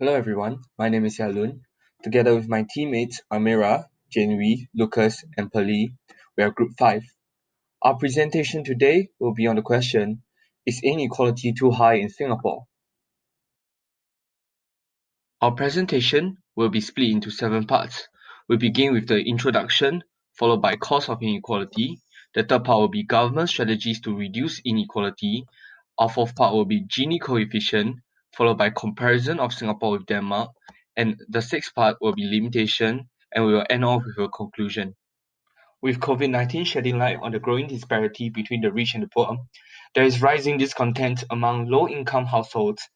Hello everyone, my name is Yalun. Together with my teammates Amira, Janvi, Lucas, and Pali, we are Group 5. Our presentation today will be on the question, is inequality too high in Singapore? Our presentation will be split into 7 parts. We'll begin with the introduction, followed by cause of inequality. The third part will be government strategies to reduce inequality. Our fourth part will be Gini coefficient, followed by comparison of Singapore with Denmark. And the sixth part will be limitation, and we will end off with a conclusion. With COVID-19 shedding light on the growing disparity between the rich and the poor, there is rising discontent among low-income households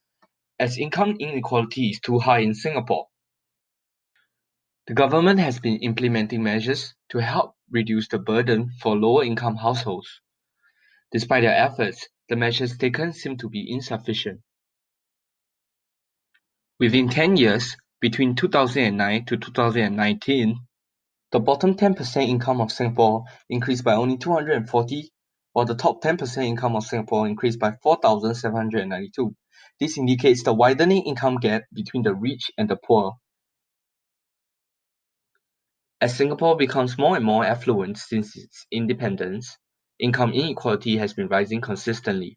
as income inequality is too high in Singapore. The government has been implementing measures to help reduce the burden for lower-income households. Despite their efforts, the measures taken seem to be insufficient. Within 10 years, between 2009 to 2019, the bottom 10% income of Singapore increased by only 240, while the top 10% income of Singapore increased by 4,792. This indicates the widening income gap between the rich and the poor. As Singapore becomes more and more affluent since its independence, income inequality has been rising consistently.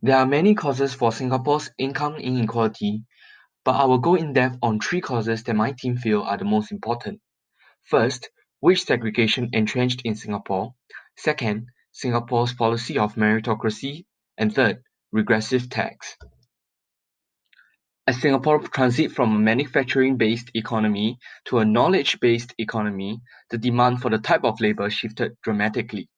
There are many causes for Singapore's income inequality, but I will go in depth on 3 causes that my team feel are the most important. First, wage segregation entrenched in Singapore. Second, Singapore's policy of meritocracy. And third, regressive tax. As Singapore transits from a manufacturing-based economy to a knowledge-based economy, the demand for the type of labor shifted dramatically.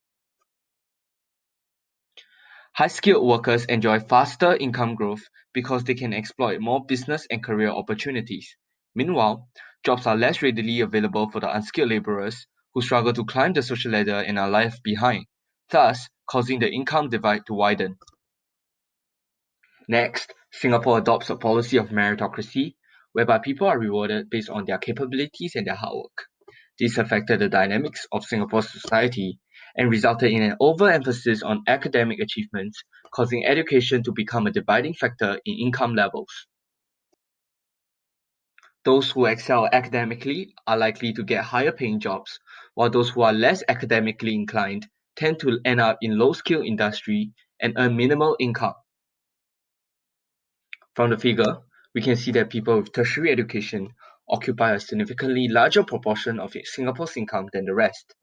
High-skilled workers enjoy faster income growth because they can exploit more business and career opportunities. Meanwhile, jobs are less readily available for the unskilled laborers who struggle to climb the social ladder and are left behind, thus causing the income divide to widen. Next, Singapore adopts a policy of meritocracy, whereby people are rewarded based on their capabilities and their hard work. This affected the dynamics of Singapore's society and resulted in an overemphasis on academic achievements, causing education to become a dividing factor in income levels. Those who excel academically are likely to get higher paying jobs, while those who are less academically inclined tend to end up in low-skill industry and earn minimal income. From the figure, we can see that people with tertiary education occupy a significantly larger proportion of Singapore's income than the rest.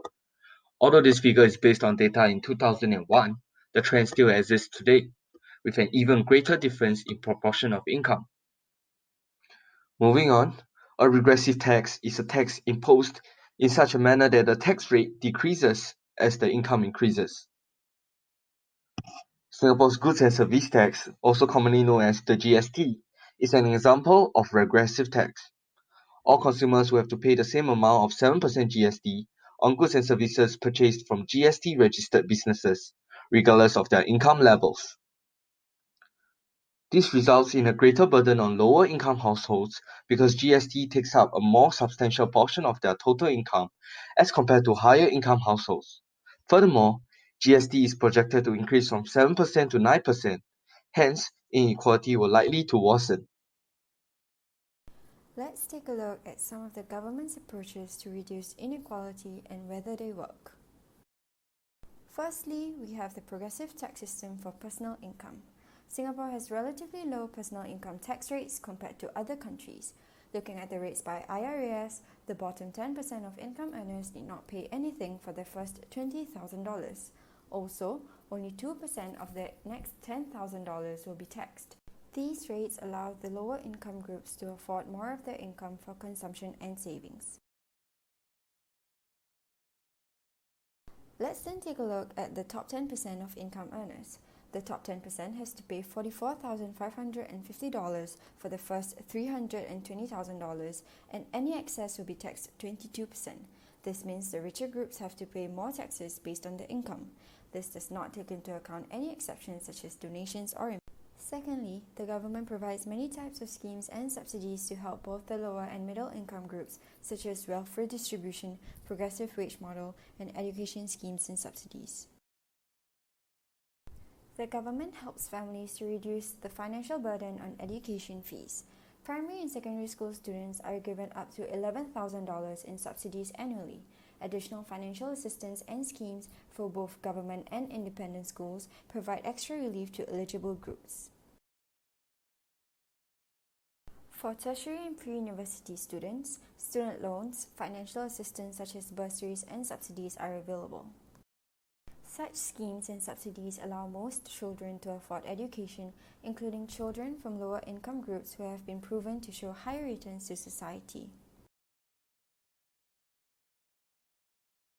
Although this figure is based on data in 2001, the trend still exists today, with an even greater difference in proportion of income. Moving on, a regressive tax is a tax imposed in such a manner that the tax rate decreases as the income increases. Singapore's Goods and Service Tax, also commonly known as the GST, is an example of regressive tax. All consumers will have to pay the same amount of 7% GST on goods and services purchased from GST-registered businesses, regardless of their income levels. This results in a greater burden on lower-income households because GST takes up a more substantial portion of their total income as compared to higher-income households. Furthermore, GST is projected to increase from 7% to 9%, hence inequality will likely to worsen. Let's take a look at some of the government's approaches to reduce inequality and whether they work. Firstly, we have the progressive tax system for personal income. Singapore has relatively low personal income tax rates compared to other countries. Looking at the rates by IRAS, the bottom 10% of income earners need not pay anything for their first $20,000. Also, only 2% of the next $10,000 will be taxed. These rates allow the lower income groups to afford more of their income for consumption and savings. Let's then take a look at the top 10% of income earners. The top 10% has to pay $44,550 for the first $320,000, and any excess will be taxed 22%. This means the richer groups have to pay more taxes based on their income. This does not take into account any exceptions such as donations or Secondly, the government provides many types of schemes and subsidies to help both the lower and middle income groups, such as welfare distribution, progressive wage model, and education schemes and subsidies. The government helps families to reduce the financial burden on education fees. Primary and secondary school students are given up to $11,000 in subsidies annually. Additional financial assistance and schemes for both government and independent schools provide extra relief to eligible groups. For tertiary and pre-university students, student loans, financial assistance such as bursaries and subsidies are available. Such schemes and subsidies allow most children to afford education, including children from lower income groups who have been proven to show higher returns to society.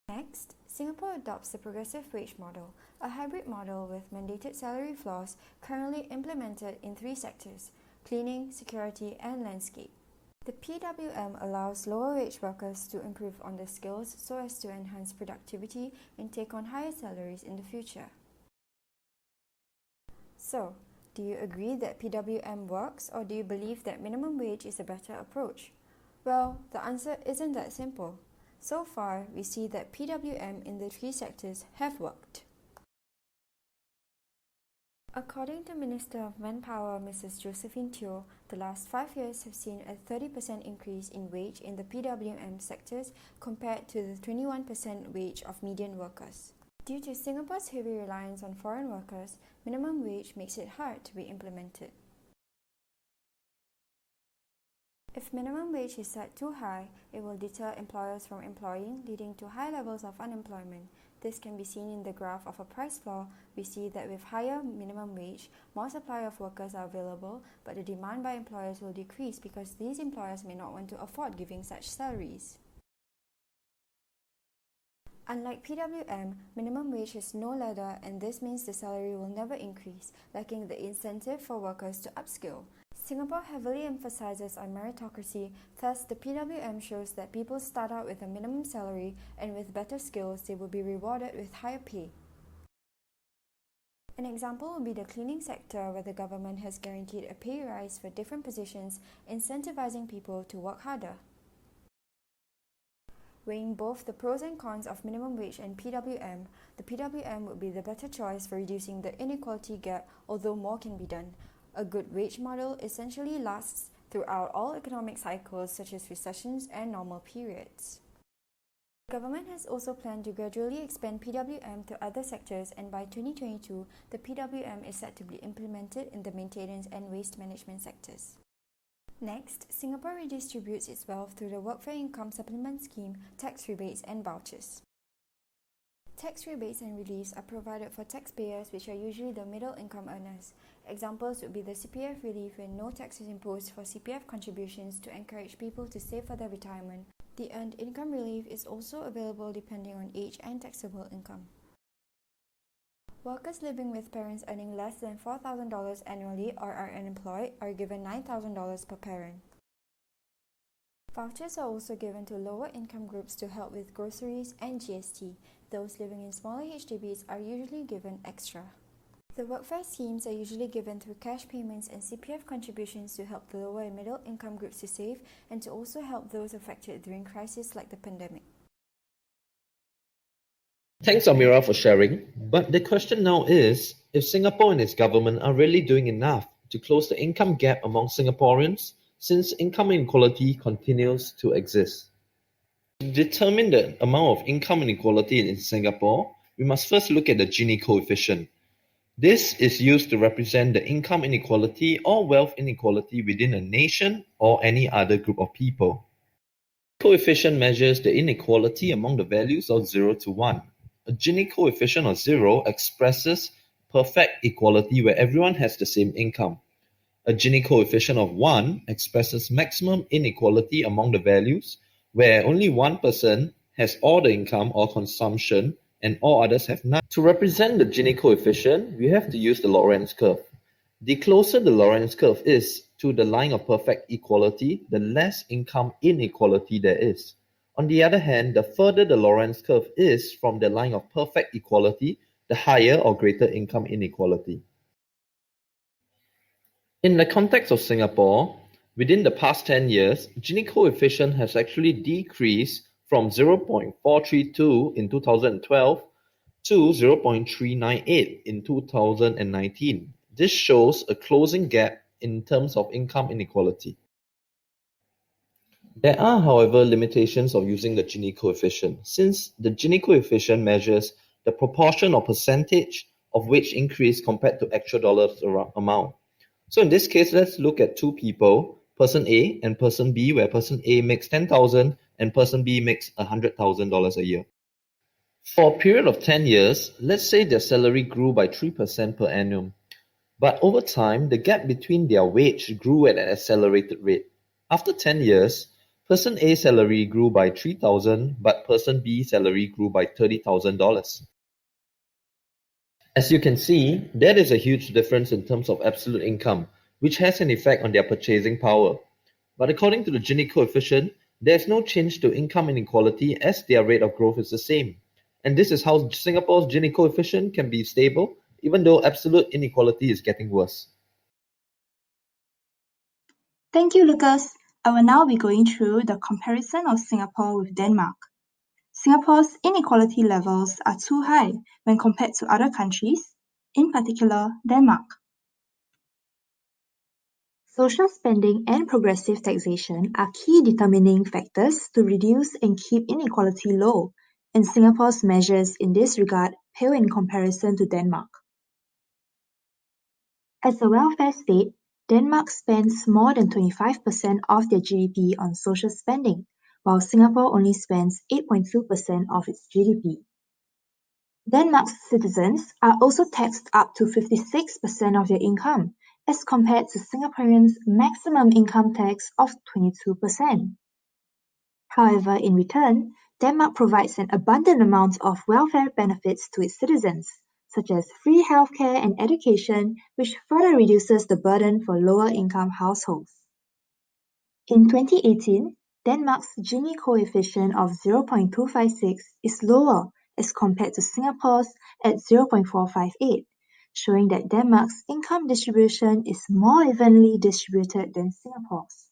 Next, Singapore adopts the progressive wage model, a hybrid model with mandated salary floors currently implemented in 3 sectors: cleaning, security, and landscape. The PWM allows lower wage workers to improve on their skills so as to enhance productivity and take on higher salaries in the future. So, do you agree that PWM works, or do you believe that minimum wage is a better approach? Well, the answer isn't that simple. So far, we see that PWM in the 3 sectors have worked. According to Minister of Manpower Mrs. Josephine Teo, the last 5 years have seen a 30% increase in wage in the PWM sectors compared to the 21% wage of median workers. Due to Singapore's heavy reliance on foreign workers, minimum wage makes it hard to be implemented. If minimum wage is set too high, it will deter employers from employing, leading to high levels of unemployment. This can be seen in the graph of a price floor. We see that with higher minimum wage, more supply of workers are available, but the demand by employers will decrease because these employers may not want to afford giving such salaries. Unlike PWM, minimum wage has no ladder, and this means the salary will never increase, lacking the incentive for workers to upskill. Singapore heavily emphasizes on meritocracy, thus the PWM shows that people start out with a minimum salary, and with better skills they will be rewarded with higher pay. An example would be the cleaning sector, where the government has guaranteed a pay rise for different positions, incentivizing people to work harder. Weighing both the pros and cons of minimum wage and PWM, the PWM would be the better choice for reducing the inequality gap, although more can be done. A good wage model essentially lasts throughout all economic cycles such as recessions and normal periods. The government has also planned to gradually expand PWM to other sectors, and by 2022, the PWM is set to be implemented in the maintenance and waste management sectors. Next, Singapore redistributes its wealth through the Workfare Income Supplement Scheme, tax rebates and vouchers. Tax rebates and reliefs are provided for taxpayers, which are usually the middle income earners. Examples would be the CPF relief when no tax is imposed for CPF contributions to encourage people to save for their retirement. The earned income relief is also available depending on age and taxable income. Workers living with parents earning less than $4,000 annually or are unemployed are given $9,000 per parent. Vouchers are also given to lower income groups to help with groceries and GST. Those living in smaller HDBs are usually given extra. The workfare schemes are usually given through cash payments and CPF contributions to help the lower and middle income groups to save, and to also help those affected during crises like the pandemic. Thanks, Amira, for sharing. But the question now is, if Singapore and its government are really doing enough to close the income gap among Singaporeans, since income inequality continues to exist. To determine the amount of income inequality in Singapore, we must first look at the Gini coefficient. This is used to represent the income inequality or wealth inequality within a nation or any other group of people. The coefficient measures the inequality among the values of 0 to 1. A Gini coefficient of 0 expresses perfect equality where everyone has the same income. A Gini coefficient of 1 expresses maximum inequality among the values where only one person has all the income or consumption and all others have none. To represent the Gini coefficient, we have to use the Lorenz curve. The closer the Lorenz curve is to the line of perfect equality, the less income inequality there is. On the other hand, the further the Lorenz curve is from the line of perfect equality, the higher or greater income inequality. In the context of Singapore, within the past 10 years, Gini coefficient has actually decreased from 0.432 in 2012 to 0.398 in 2019. This shows a closing gap in terms of income inequality. There are, however, limitations of using the Gini coefficient, since the Gini coefficient measures the proportion or percentage of wage increase compared to actual dollars amount. So in this case, let's look at two people, person A and person B, where person A makes $10,000 and person B makes $100,000 a year. For a period of 10 years, let's say their salary grew by 3% per annum. But over time, the gap between their wage grew at an accelerated rate. After 10 years, person A's salary grew by $3,000, but person B's salary grew by $30,000. As you can see, there is a huge difference in terms of absolute income, which has an effect on their purchasing power. But according to the Gini coefficient, there is no change to income inequality as their rate of growth is the same. And this is how Singapore's Gini coefficient can be stable, even though absolute inequality is getting worse. Thank you, Lucas. I will now be going through the comparison of Singapore with Denmark. Singapore's inequality levels are too high when compared to other countries, in particular Denmark. Social spending and progressive taxation are key determining factors to reduce and keep inequality low, and Singapore's measures in this regard pale in comparison to Denmark. As a welfare state, Denmark spends more than 25% of their GDP on social spending, while Singapore only spends 8.2% of its GDP. Denmark's citizens are also taxed up to 56% of their income, as compared to Singaporeans' maximum income tax of 22%. However, in return, Denmark provides an abundant amount of welfare benefits to its citizens, such as free healthcare and education, which further reduces the burden for lower-income households. In 2018, Denmark's Gini coefficient of 0.256 is lower as compared to Singapore's at 0.458, showing that Denmark's income distribution is more evenly distributed than Singapore's.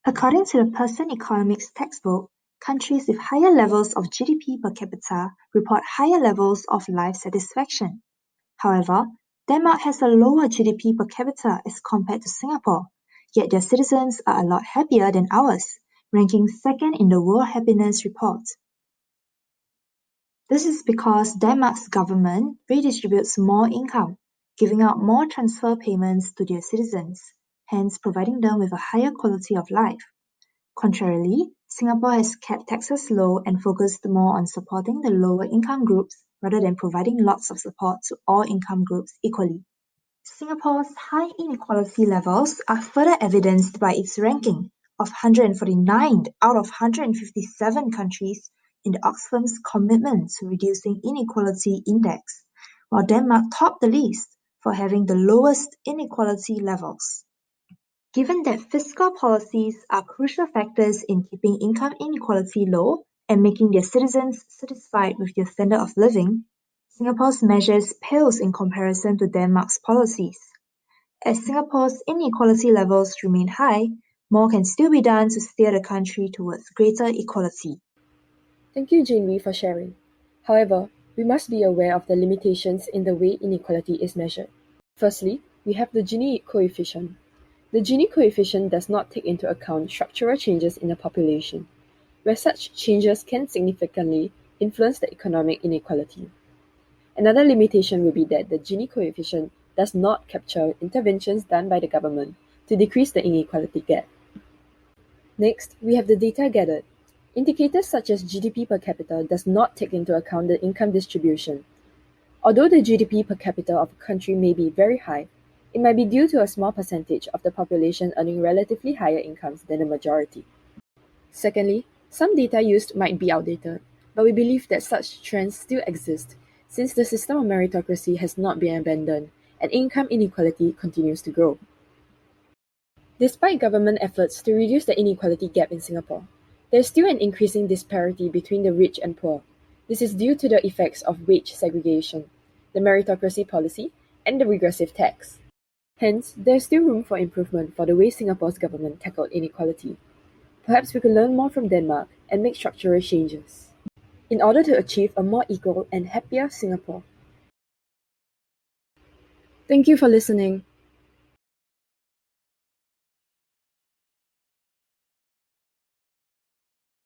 According to the Pearson Economics textbook, countries with higher levels of GDP per capita report higher levels of life satisfaction. However, Denmark has a lower GDP per capita as compared to Singapore, yet their citizens are a lot happier than ours, ranking second in the World Happiness Report. This is because Denmark's government redistributes more income, giving out more transfer payments to their citizens, hence providing them with a higher quality of life. Contrarily, Singapore has kept taxes low and focused more on supporting the lower income groups rather than providing lots of support to all income groups equally. Singapore's high inequality levels are further evidenced by its ranking of 149 out of 157 countries in the Oxfam's commitment to reducing inequality index, while Denmark topped the list for having the lowest inequality levels. Given that fiscal policies are crucial factors in keeping income inequality low and making their citizens satisfied with their standard of living, Singapore's measures pales in comparison to Denmark's policies. As Singapore's inequality levels remain high, more can still be done to steer the country towards greater equality. Thank you, Jane-Lee, for sharing. However, we must be aware of the limitations in the way inequality is measured. Firstly, we have the Gini coefficient. The Gini coefficient does not take into account structural changes in the population, where such changes can significantly influence the economic inequality. Another limitation will be that the Gini coefficient does not capture interventions done by the government to decrease the inequality gap. Next, we have the data gathered. Indicators such as GDP per capita does not take into account the income distribution. Although the GDP per capita of a country may be very high, it might be due to a small percentage of the population earning relatively higher incomes than the majority. Secondly, some data used might be outdated, but we believe that such trends still exist since the system of meritocracy has not been abandoned and income inequality continues to grow. Despite government efforts to reduce the inequality gap in Singapore, there is still an increasing disparity between the rich and poor. This is due to the effects of wage segregation, the meritocracy policy, and the regressive tax. Hence, there is still room for improvement for the way Singapore's government tackled inequality. Perhaps we could learn more from Denmark and make structural changes. in order to achieve a more equal and happier Singapore. Thank you for listening.